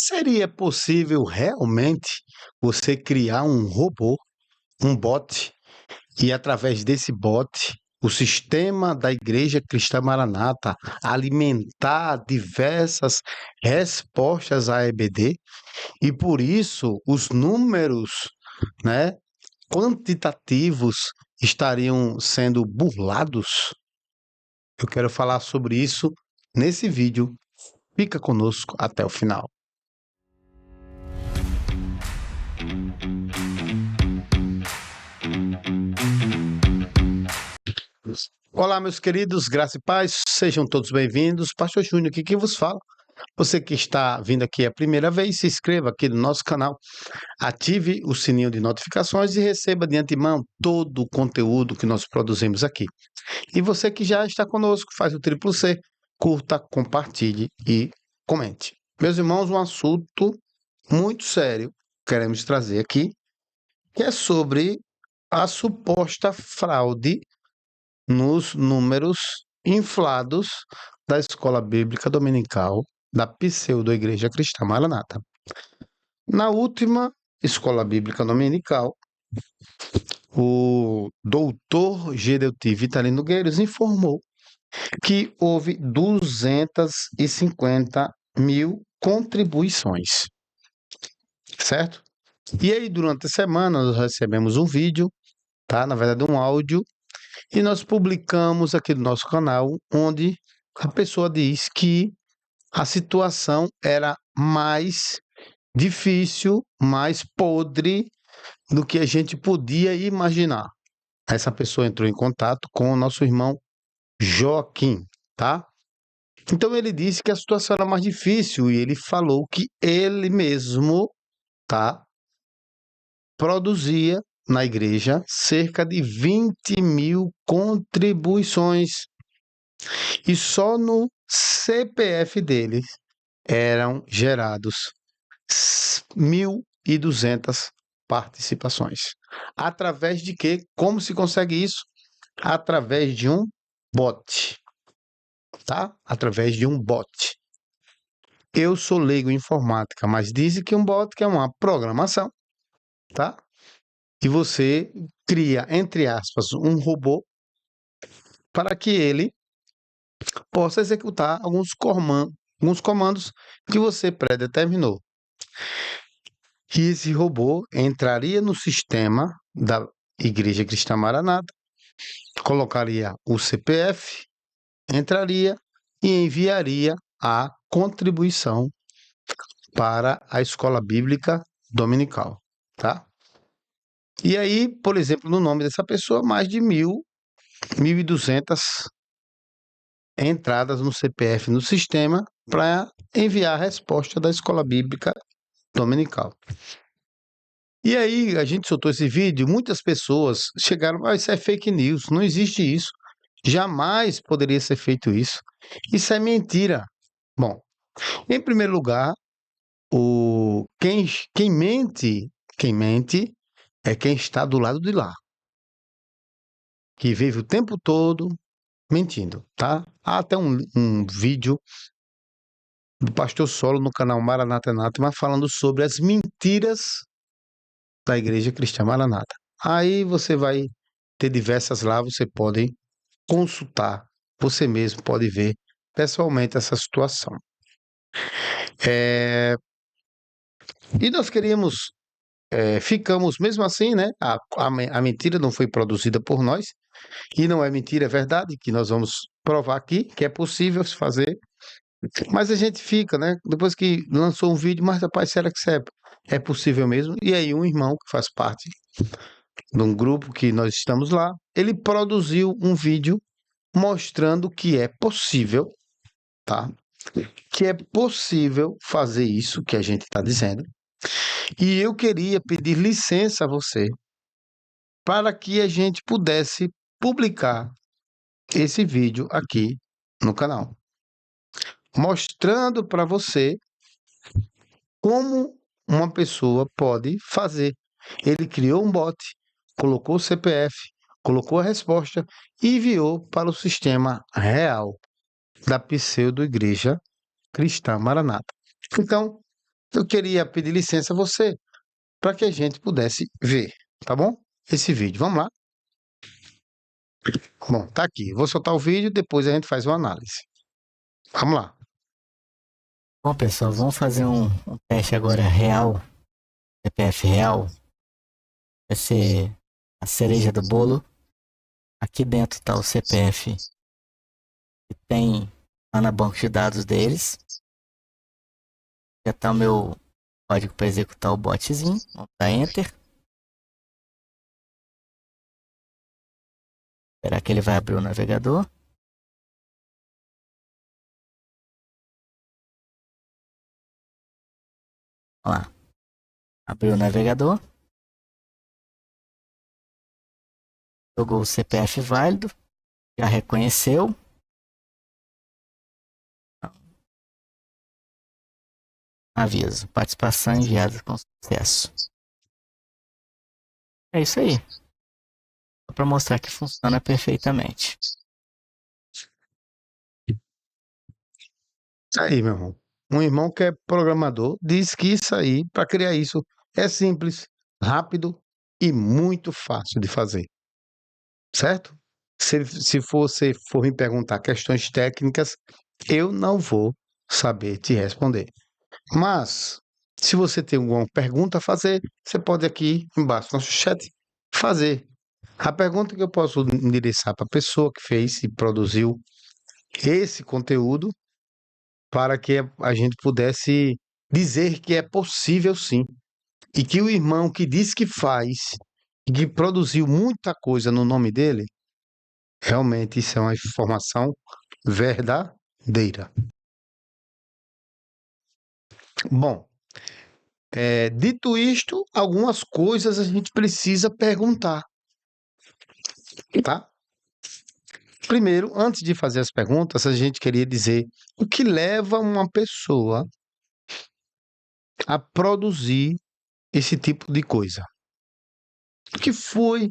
Seria possível realmente você criar um robô, um bot, e através desse bot, o sistema da Igreja Cristã Maranata alimentar diversas respostas à EBD e por isso os números, né, quantitativos estariam sendo burlados? Eu quero falar sobre isso nesse vídeo. Fica conosco até o final. Olá, meus queridos, graça e paz, sejam todos bem-vindos. Pastor Júnior aqui quem vos fala. Você que está vindo aqui a primeira vez, se inscreva aqui no nosso canal, ative o sininho de notificações e receba de antemão todo o conteúdo que nós produzimos aqui. E você que já está conosco, faz o triplo C, curta, compartilhe e comente. Meus irmãos, um assunto muito sério que queremos trazer aqui, que é sobre a suposta fraude nos números inflados da Escola Bíblica Dominical da Pseudo-Igreja Cristã Maranata. Na última Escola Bíblica Dominical, o doutor Gedeuti Vitalino Nogueiros informou que houve 250 mil contribuições, certo? E aí, durante a semana, nós recebemos um vídeo, tá? Na verdade, um áudio, e nós publicamos aqui no nosso canal, onde a pessoa diz que a situação era mais difícil, mais podre do que a gente podia imaginar. Essa pessoa entrou em contato com o nosso irmão Joaquim, tá? Então ele disse que a situação era mais difícil e ele falou que ele mesmo, tá, produzia na igreja cerca de 20 mil contribuições e só no CPF deles eram gerados 1.200 participações. Através de quê? Como se consegue isso? Através de um bot, tá? Através de um bot. Eu sou leigo em informática, mas dizem que um bot é uma programação, tá? E você cria, entre aspas, um robô para que ele possa executar alguns comandos que você predeterminou. Que esse robô entraria no sistema da Igreja Cristã Maranata, colocaria o CPF, entraria e enviaria a contribuição para a escola bíblica dominical, tá? E aí, por exemplo, no nome dessa pessoa, mais de 1.200 entradas no CPF no sistema para enviar a resposta da escola bíblica dominical. E aí, a gente soltou esse vídeo, muitas pessoas chegaram, isso é fake news, não existe isso, jamais poderia ser feito isso, isso é mentira. Bom, em primeiro lugar, quem mente é quem está do lado de lá, que vive o tempo todo mentindo, tá? Há até um vídeo do pastor Solo no canal Maranata Anátema falando sobre as mentiras da Igreja Cristã Maranata. Aí você vai ter diversas lá, você pode consultar, você mesmo pode ver pessoalmente essa situação. E nós ficamos mesmo assim, né? A mentira não foi produzida por nós, e não é mentira, é verdade, que nós vamos provar aqui que é possível se fazer, mas a gente fica, né? Depois que lançou um vídeo, mas rapaz, será que isso é possível mesmo? E aí um irmão que faz parte de um grupo que nós estamos lá, ele produziu um vídeo mostrando que é possível, tá? Que é possível fazer isso que a gente está dizendo. E eu queria pedir licença a você para que a gente pudesse publicar esse vídeo aqui no canal, mostrando para você como uma pessoa pode fazer. Ele criou um bot, colocou o CPF, colocou a resposta e enviou para o sistema real da pseudo-igreja cristã Maranata. Então, eu queria pedir licença a você para que a gente pudesse ver, tá bom? Esse vídeo. Vamos lá? Bom, tá aqui. Vou soltar o vídeo, depois a gente faz uma análise. Vamos lá. Bom, pessoal, vamos fazer um teste agora real, CPF real. Vai ser a cereja do bolo. Aqui dentro está o CPF que tem lá na banco de dados deles. Já está o meu código para executar o botzinho. Vamos dar Enter. Esperar que ele vai abrir o navegador. Olha lá. Abriu o navegador. Jogou o CPF válido. Já reconheceu. Aviso. Participação enviada com sucesso. É isso aí. Só para mostrar que funciona perfeitamente. Aí, meu irmão. Um irmão que é programador diz que isso aí, para criar isso, é simples, rápido e muito fácil de fazer. Certo? Se você for me perguntar questões técnicas, eu não vou saber te responder. Mas, se você tem alguma pergunta a fazer, você pode aqui embaixo no nosso chat fazer. A pergunta que eu posso endereçar para a pessoa que fez e produziu esse conteúdo para que a gente pudesse dizer que é possível sim. E que o irmão que diz que faz e que produziu muita coisa no nome dele, realmente isso é uma informação verdadeira. Bom, dito isto, algumas coisas a gente precisa perguntar, tá? Primeiro, antes de fazer as perguntas, a gente queria dizer o que leva uma pessoa a produzir esse tipo de coisa. O que foi,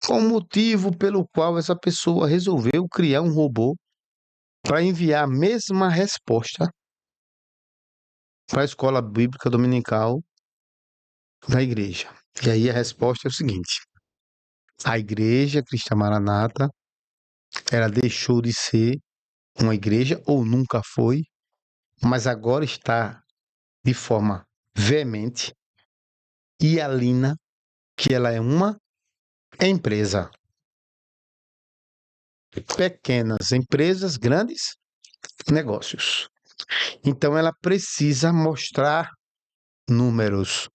qual o motivo pelo qual essa pessoa resolveu criar um robô para enviar a mesma resposta para a escola bíblica dominical da igreja. E aí a resposta é o seguinte: a igreja cristã Maranata, ela deixou de ser uma igreja, ou nunca foi, mas agora está de forma veemente e alina que ela é uma empresa. Pequenas empresas, grandes negócios. Então ela precisa mostrar números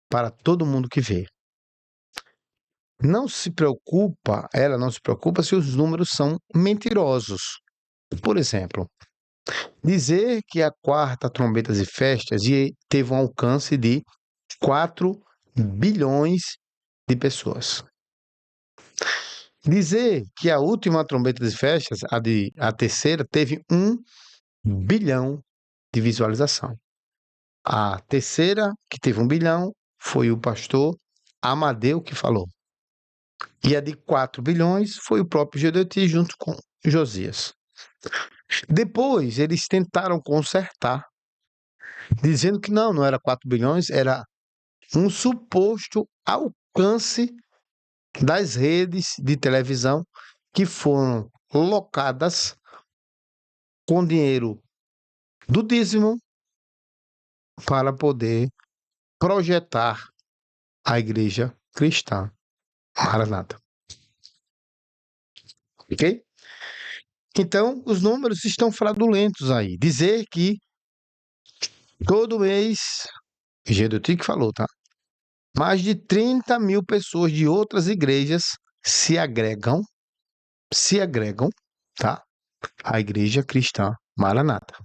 para todo mundo que vê. Ela não se preocupa se os números são mentirosos. Por exemplo, dizer que a quarta Trombetas e Festas teve um alcance de 4 bilhões de pessoas. Dizer que a última Trombetas e Festas, a terceira, teve 1 bilhão de visualização. A terceira, que teve 1 bilhão, foi o pastor Amadeu que falou. E a de 4 bilhões foi o próprio Gedeti junto com Josias. Depois, eles tentaram consertar, dizendo que não era 4 bilhões, era um suposto alcance das redes de televisão que foram locadas com dinheiro do dízimo para poder projetar a igreja cristã Maranata. Ok? Então, os números estão fraudulentos aí. Dizer que todo mês, Gedotic falou, tá? Mais de 30 mil pessoas de outras igrejas se agregam, tá? A igreja cristã Maranata.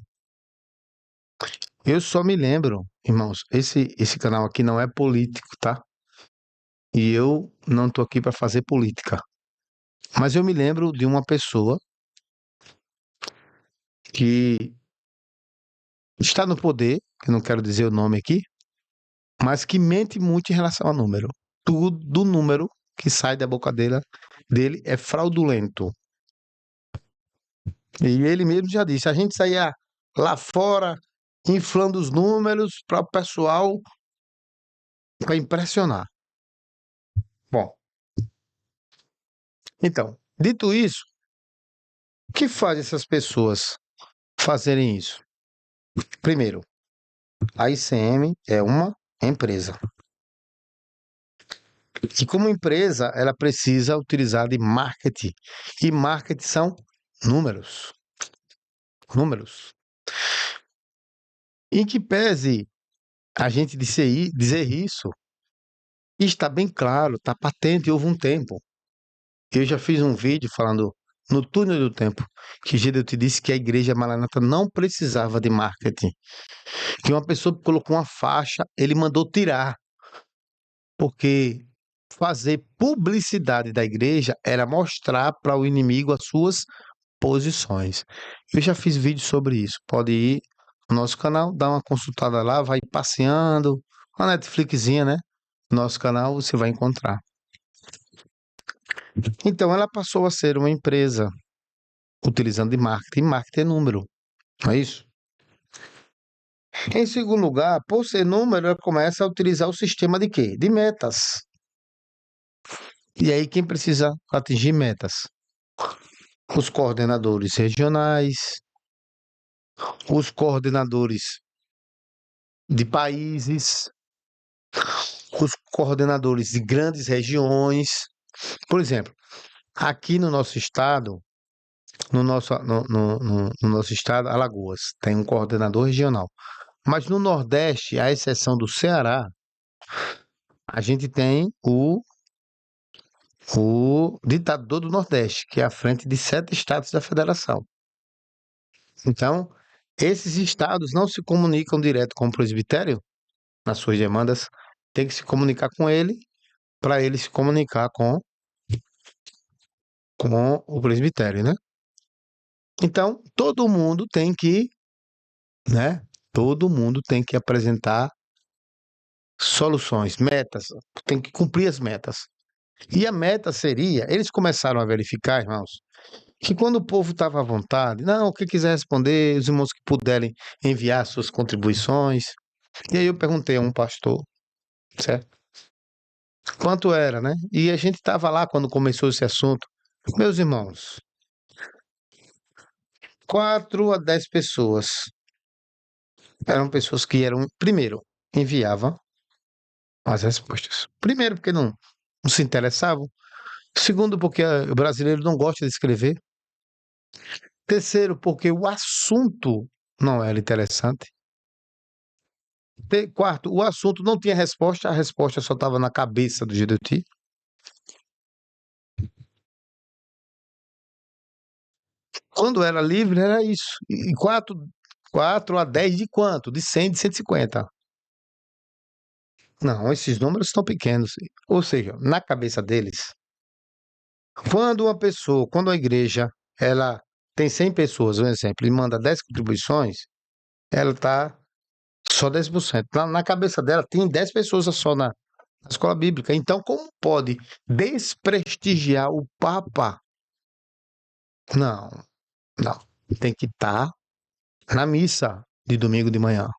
Eu só me lembro, irmãos, esse canal aqui não é político, tá? E eu não tô aqui para fazer política. Mas eu me lembro de uma pessoa que está no poder, que eu não quero dizer o nome aqui, mas que mente muito em relação ao número. Tudo do número que sai da boca dele é fraudulento. E ele mesmo já disse: a gente saía lá fora inflando os números para o pessoal, para impressionar. Bom, então, dito isso, o que faz essas pessoas fazerem isso? Primeiro, a ICM é uma empresa. E como empresa, ela precisa utilizar de marketing. E marketing são números. Números. Em que pese a gente dizer isso, está bem claro, está patente, houve um tempo. Eu já fiz um vídeo falando no túnel do tempo, que Gideon te disse que a igreja maranata não precisava de marketing. Que uma pessoa colocou uma faixa, ele mandou tirar. Porque fazer publicidade da igreja era mostrar para o inimigo as suas posições. Eu já fiz vídeo sobre isso. Pode ir no nosso canal, dar uma consultada lá, vai passeando, uma Netflixzinha, né? No nosso canal você vai encontrar. Então ela passou a ser uma empresa utilizando de marketing. Marketing é número, não é isso? Em segundo lugar, por ser número, ela começa a utilizar o sistema de quê? De metas. E aí quem precisa atingir metas? Os coordenadores regionais, os coordenadores de países, os coordenadores de grandes regiões. Por exemplo, aqui no nosso estado, no nosso estado, Alagoas, tem um coordenador regional. Mas no Nordeste, à exceção do Ceará, a gente tem o ditador do Nordeste, que é à frente de 7 estados da federação. Então, esses estados não se comunicam direto com o presbitério nas suas demandas, tem que se comunicar com ele para ele se comunicar com o presbitério, né? Então, todo mundo tem que, né? Todo mundo tem que apresentar soluções, metas, tem que cumprir as metas. E a meta seria, eles começaram a verificar, irmãos, que quando o povo estava à vontade, não, o que quiser responder, os irmãos que puderem enviar suas contribuições. E aí eu perguntei a um pastor, certo? Quanto era, né? E a gente estava lá quando começou esse assunto. Meus irmãos, 4 a 10 pessoas eram pessoas que eram, primeiro, enviavam as respostas. Primeiro, porque não se interessavam. Segundo, porque o brasileiro não gosta de escrever. Terceiro, porque o assunto não era interessante. Quarto, o assunto não tinha resposta, a resposta só estava na cabeça do GDT. Quando era livre, era isso. E 4 a 10 de quanto? De 100, de 150. Não, esses números estão pequenos. Ou seja, na cabeça deles, quando a igreja, ela tem 100 pessoas, um exemplo, e manda 10 contribuições, ela está só 10%. Na cabeça dela, tem 10 pessoas só na escola bíblica. Então, como pode desprestigiar o Papa? Não, não. Tem que estar na missa de domingo de manhã.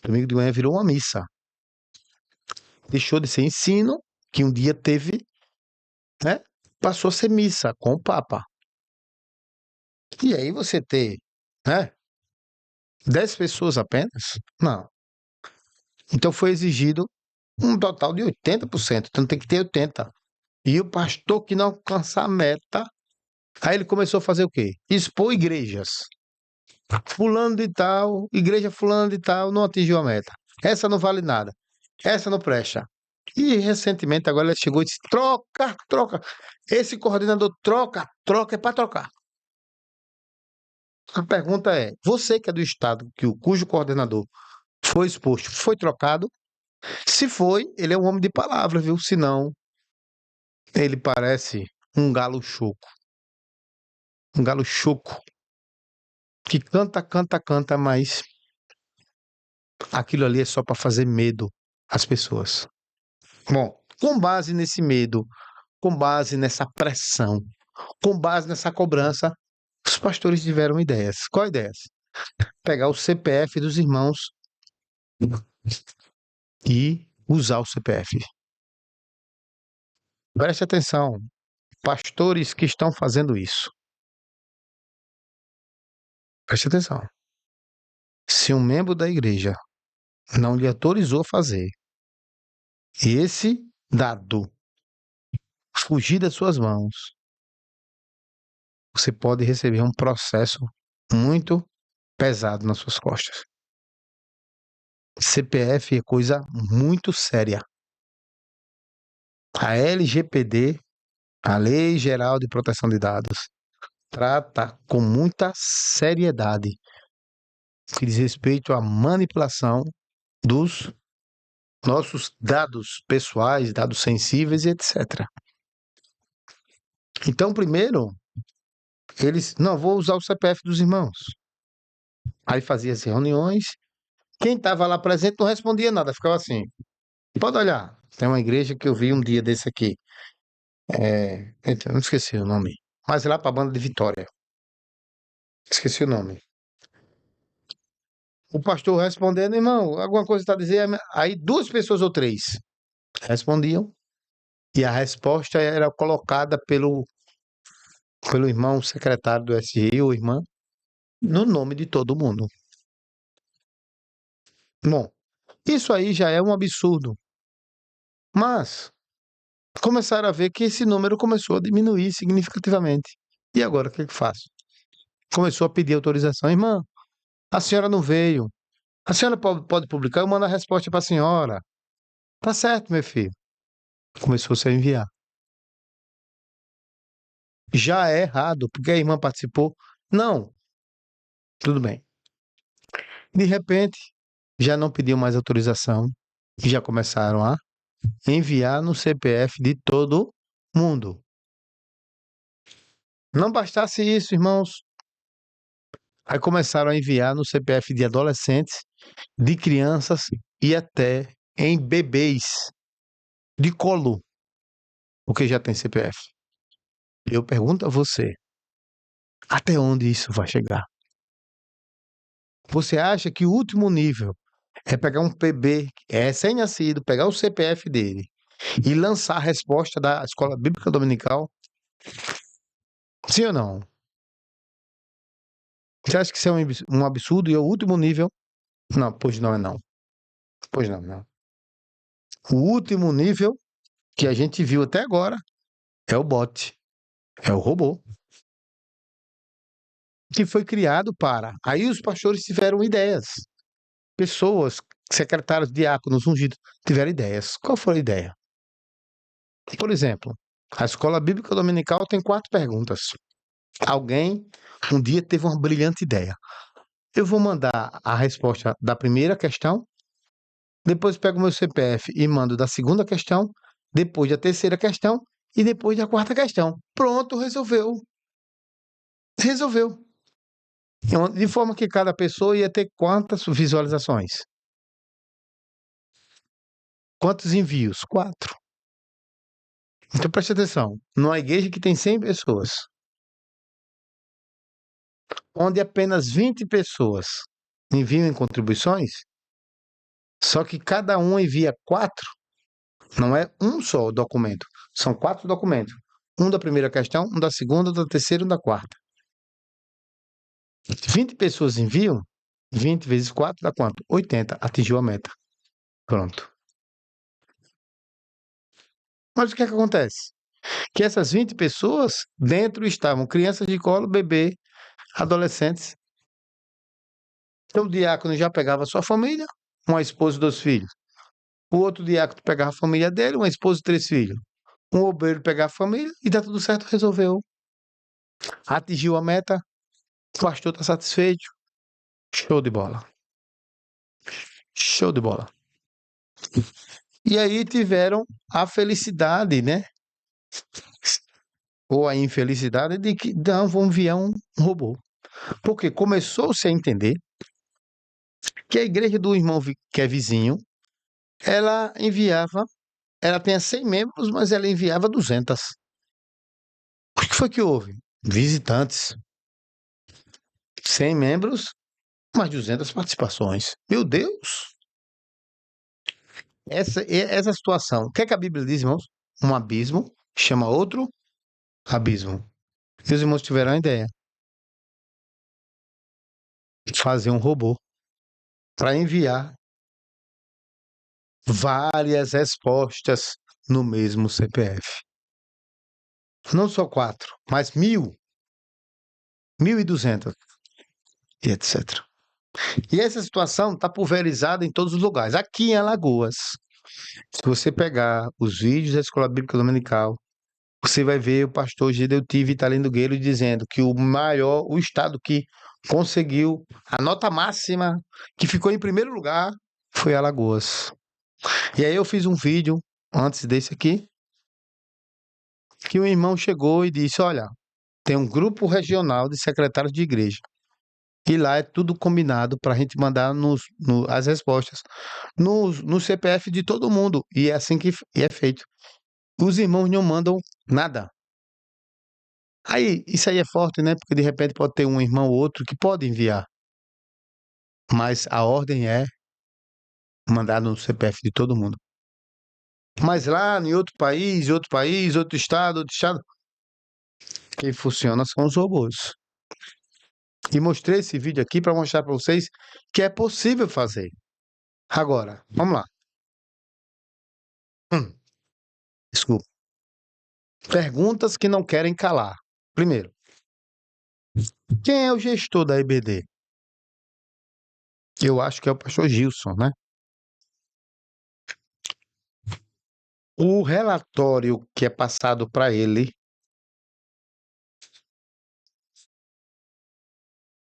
Domingo de manhã virou uma missa. Deixou de ser ensino, que um dia teve, né? Passou a ser missa com o Papa. E aí você ter, né? 10 pessoas apenas? Não. Então foi exigido um total de 80%. Então tem que ter 80%. E o pastor que não alcançar a meta, aí ele começou a fazer o quê? Expor igrejas. Fulano de tal, igreja fulano de tal, não atingiu a meta. Essa não vale nada. Essa não presta. E recentemente agora ele chegou e disse: troca, troca. Esse coordenador troca é para trocar. A pergunta é: você que é do estado, cujo coordenador foi exposto, foi trocado? Se foi, ele é um homem de palavra, viu? Se não, ele parece um galo choco. Um galo choco que canta, canta, canta, mas aquilo ali é só para fazer medo às pessoas. Bom, com base nesse medo, com base nessa pressão, com base nessa cobrança, os pastores tiveram ideias. Qual ideias? pegar o CPF dos irmãos e usar o CPF. Preste atenção, pastores que estão fazendo isso. Preste atenção. Se um membro da igreja não lhe autorizou a fazer, e esse dado fugir das suas mãos, você pode receber um processo muito pesado nas suas costas. CPF é coisa muito séria. A LGPD, a Lei Geral de Proteção de Dados, trata com muita seriedade que diz respeito à manipulação dos nossos dados pessoais, dados sensíveis e etc. Então, primeiro, eles, não, vou usar o CPF dos irmãos. Aí fazia as reuniões, quem estava lá presente não respondia nada, ficava assim. Pode olhar, tem uma igreja que eu vi um dia desse aqui. Eita, não esqueci o nome. Mas lá para a banda de Vitória. Esqueci o nome. O pastor respondendo, irmão, alguma coisa está a dizer? Aí duas pessoas ou três respondiam e a resposta era colocada pelo irmão secretário do SI ou irmã no nome de todo mundo. Bom, isso aí já é um absurdo. Mas começaram a ver que esse número começou a diminuir significativamente. E agora o que eu faço? Começou a pedir autorização. Irmã, a senhora não veio. A senhora pode publicar? Eu mando a resposta para a senhora. Tá certo, meu filho. Começou-se a enviar. Já é errado, porque a irmã participou. Não, tudo bem. De repente, já não pediu mais autorização e já começaram a enviar no CPF de todo mundo. Não bastasse isso, irmãos. Aí começaram a enviar no CPF de adolescentes, de crianças e até em bebês de colo, porque já tem CPF. Eu pergunto a você, até onde isso vai chegar? Você acha que o último nível é pegar um bebê, é recém-nascido, pegar o CPF dele e lançar a resposta da escola bíblica dominical? Sim ou não? Você acha que isso é um absurdo e é o último nível? Não, pois não é não. Pois não, não. O último nível que a gente viu até agora é o bot, é o robô, que foi criado para. Aí os pastores tiveram ideias. Pessoas, secretários, diáconos, ungidos, tiveram ideias. Qual foi a ideia? Por exemplo, a escola bíblica dominical tem 4 perguntas. Alguém um dia teve uma brilhante ideia. Eu vou mandar a resposta da primeira questão, depois pego meu CPF e mando da segunda questão, depois da terceira questão e depois da quarta questão. Pronto, resolveu. Resolveu. De forma que cada pessoa ia ter quantas visualizações? Quantos envios? 4. Então preste atenção. Numa igreja que tem 100 pessoas, onde apenas 20 pessoas enviam contribuições, só que cada um envia 4, não é um só documento, são 4 documentos. Um da primeira questão, um da segunda, um da terceira e um da quarta. 20 pessoas enviam, 20 vezes 4 dá quanto? 80. Atingiu a meta. Pronto. Mas o que é que acontece? Que essas 20 pessoas, dentro estavam crianças de colo, bebê, adolescentes. Então o diácono já pegava sua família, uma esposa e 2 filhos. O outro diácono pegava a família dele, uma esposa e 3 filhos. Um obreiro pegava a família e dá tudo certo, resolveu. Atingiu a meta, o pastor está satisfeito. Show de bola. Show de bola. E aí tiveram a felicidade, né? Ou a infelicidade de que não, vão enviar um robô. Porque começou-se a entender que a igreja do irmão que é vizinho, ela enviava, ela tinha 100 membros, mas ela enviava 200. O que foi que houve? Visitantes. 100 membros, Mais 200 participações. Meu Deus! Essa situação. O que é que a Bíblia diz, irmãos? Um abismo chama outro abismo. E os irmãos tiveram a ideia de fazer um robô para enviar várias respostas no mesmo CPF. Não só 4, mas 1.000, 1.200 e etc. E essa situação está pulverizada em todos os lugares. Aqui em Alagoas, se você pegar os vídeos da Escola Bíblica Dominical, você vai ver o pastor Gedeuti Vitalino Gueiro dizendo que o estado que conseguiu a nota máxima, que ficou em primeiro lugar, foi Alagoas. E aí eu fiz um vídeo antes desse aqui, que um irmão chegou e disse: olha, tem um grupo regional de secretários de igreja. E lá é tudo combinado para a gente mandar as respostas no CPF de todo mundo. E é assim que é feito. Os irmãos não mandam nada. Aí, isso aí é forte, né? Porque de repente pode ter um irmão ou outro que pode enviar. Mas a ordem é mandar no CPF de todo mundo. Mas lá em outro país, outro estado, quem funciona são os robôs. E mostrei esse vídeo aqui para mostrar para vocês que é possível fazer. Agora, vamos lá. Desculpa. Perguntas que não querem calar. Primeiro, quem é o gestor da EBD? Eu acho que é o pastor Gilson, né? O relatório que é passado para ele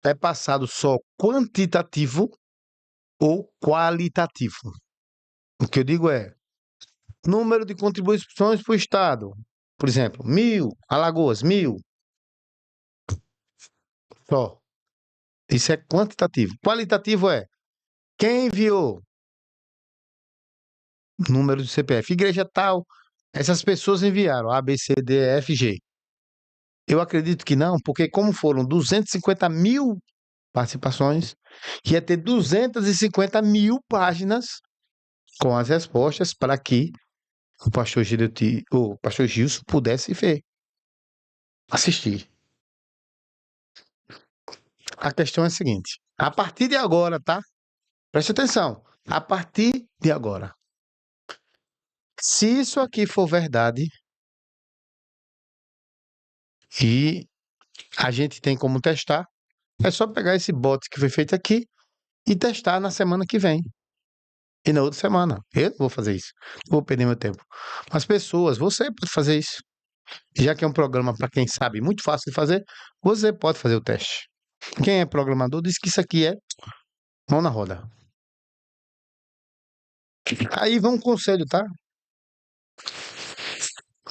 é passado só quantitativo ou qualitativo. O que eu digo é número de contribuições para o Estado. Por exemplo, 1.000, Alagoas, 1.000. Só. Isso é quantitativo. Qualitativo é quem enviou número de CPF. Igreja tal, essas pessoas enviaram A, B, C, D, E, F, G. Eu acredito que não, porque como foram 250 mil participações, ia ter 250 mil páginas com as respostas para que o pastor Gilson pudesse ver, assistir. A questão é a seguinte: a partir de agora, tá? Preste atenção. A partir de agora, se isso aqui for verdade e a gente tem como testar, é só pegar esse bot que foi feito aqui e testar na semana que vem. E na outra semana. Eu não vou fazer isso. Não vou perder meu tempo. Mas pessoas, você pode fazer isso. Já que é um programa para quem sabe, muito fácil de fazer, você pode fazer o teste. Quem é programador diz que isso aqui é mão na roda. Aí vem um conselho, tá?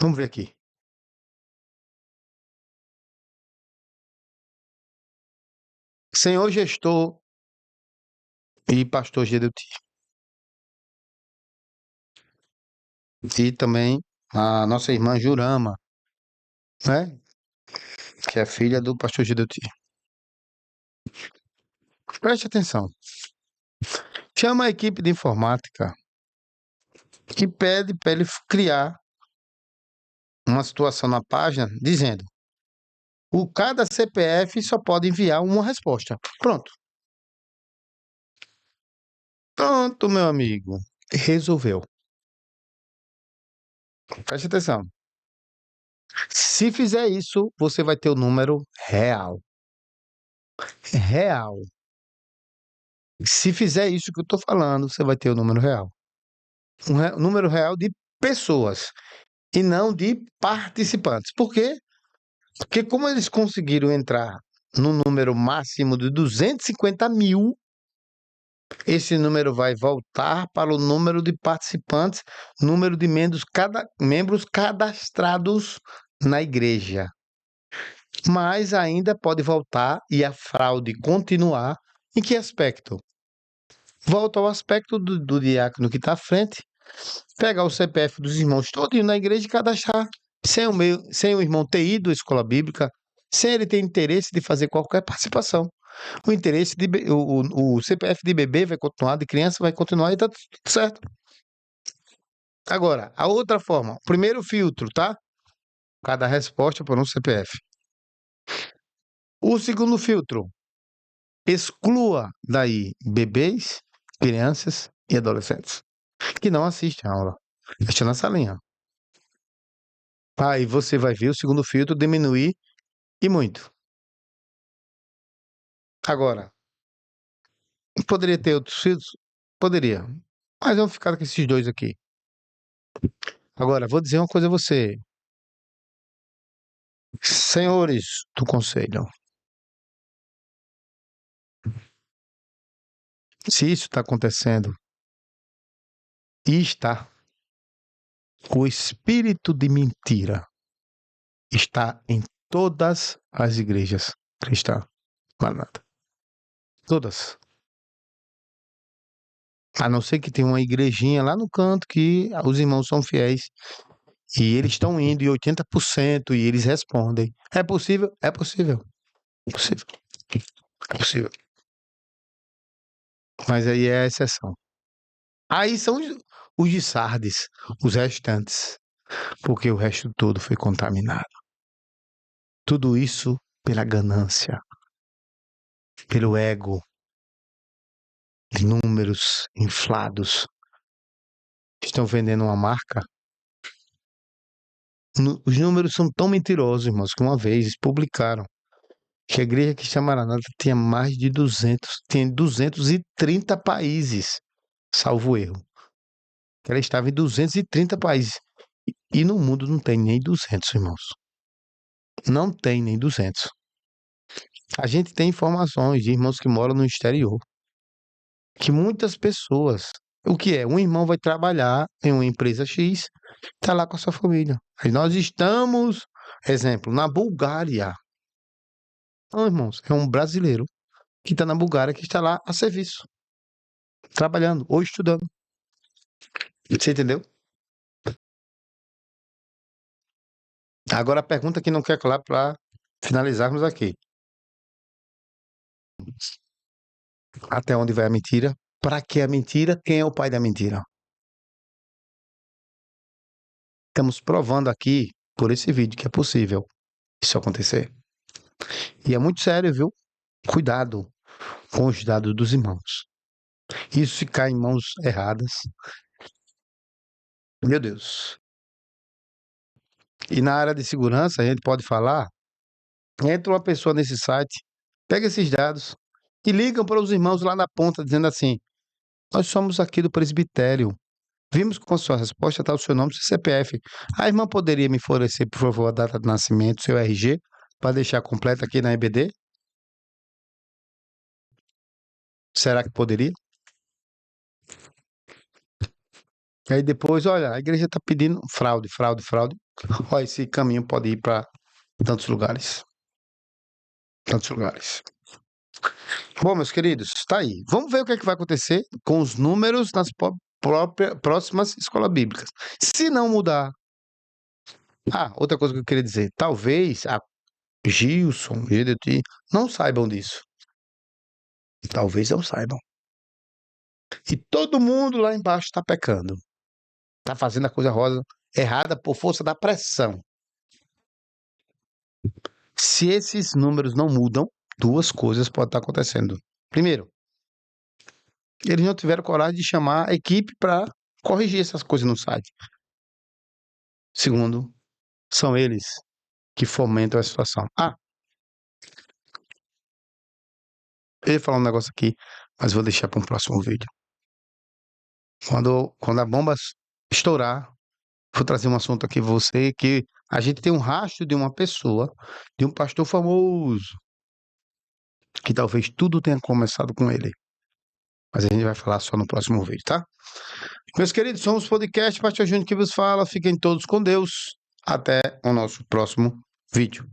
Vamos ver aqui. Senhor gestor e pastor Gedeuti. E também a nossa irmã Jurama, né? Que é filha do pastor Gedeuti. Preste atenção. Chama a equipe de informática que pede para ele criar uma situação na página dizendo: cada CPF só pode enviar uma resposta. Pronto. Pronto, meu amigo. Resolveu. Preste atenção. Se fizer isso, você vai ter o número real. Real. Se fizer isso que eu estou falando, você vai ter o número real. Número real de pessoas e não de participantes. Por quê? Porque como eles conseguiram entrar no número máximo de 250 mil, esse número vai voltar para o número de participantes, número de membros cadastrados na igreja. Mas ainda pode voltar e a fraude continuar. Em que aspecto? Volta ao aspecto do diácono que está à frente, pegar o CPF dos irmãos todinho na igreja e cadastrar, sem o irmão ter ido à escola bíblica, sem ele ter interesse de fazer qualquer participação. O interesse o CPF de bebê vai continuar, de criança vai continuar e tá tudo certo. Agora, a outra forma, o primeiro filtro, tá? Cada resposta por um CPF. O segundo filtro, exclua daí bebês, crianças e adolescentes que não assistem a aula. Deixa na salinha. Aí você vai ver o segundo filtro diminuir e muito. Agora, poderia ter outros filtros? Poderia. Mas vamos ficar com esses dois aqui. Agora, vou dizer uma coisa a você. Senhores do conselho, se isso está acontecendo, e está, o espírito de mentira está em todas as igrejas cristãs. Maranata. Todas. A não ser que tenha uma igrejinha lá no canto que os irmãos são fiéis. E eles estão indo em 80% e eles respondem. É possível? É possível. É possível. É possível. Mas aí é a exceção. Aí são os de Sardes, os restantes. Porque o resto todo foi contaminado. Tudo isso pela ganância, pelo ego, de números inflados. Estão vendendo uma marca. Os números são tão mentirosos, irmãos, que uma vez publicaram que a Igreja Cristã Maranata tinha mais de 200, tem 230 países, salvo erro. Ela estava em 230 países. E no mundo não tem nem 200, irmãos. Não tem nem 200. A gente tem informações de irmãos que moram no exterior. Que muitas pessoas... O que é? Um irmão vai trabalhar em uma empresa X, está lá com a sua família. Aí nós estamos, exemplo, na Bulgária. Não, irmãos, é um brasileiro que está na Bulgária, que está lá a serviço, trabalhando ou estudando. Você entendeu? Agora a pergunta que não quer calar para finalizarmos aqui. Até onde vai a mentira? Para que a mentira? Quem é o pai da mentira? Estamos provando aqui, por esse vídeo, que é possível isso acontecer. E é muito sério, viu? Cuidado com os dados dos irmãos. Isso se cai em mãos erradas. Meu Deus. E na área de segurança, a gente pode falar, entra uma pessoa nesse site, pega esses dados e ligam para os irmãos lá na ponta, dizendo assim, nós somos aqui do presbitério. Vimos que com a sua resposta está o seu nome e seu CPF. A irmã poderia me fornecer, por favor, a data de nascimento, seu RG, para deixar completo aqui na EBD? Será que poderia? Aí depois, olha, a igreja está pedindo fraude. Olha, esse caminho pode ir para tantos lugares. Tantos lugares. Bom, meus queridos, está aí. Vamos ver o que é que vai acontecer com os números nas próximas escolas bíblicas. Se não mudar. Outra coisa que eu queria dizer. Talvez a Gilson, GDT, não saibam disso. Talvez não saibam. E todo mundo lá embaixo está pecando. Está fazendo a coisa rosa errada por força da pressão. Se esses números não mudam, duas coisas podem estar acontecendo. Primeiro, eles não tiveram coragem de chamar a equipe para corrigir essas coisas no site. Segundo, são eles que fomentam a situação. Eu ia falar um negócio aqui, mas vou deixar para um próximo vídeo. Quando a bomba estourar, vou trazer um assunto aqui para você, que a gente tem um rastro de uma pessoa, de um pastor famoso, que talvez tudo tenha começado com ele. Mas a gente vai falar só no próximo vídeo, tá? Meus queridos, somos o podcast Pastor Júnior que vos fala. Fiquem todos com Deus. Até o nosso próximo vídeo.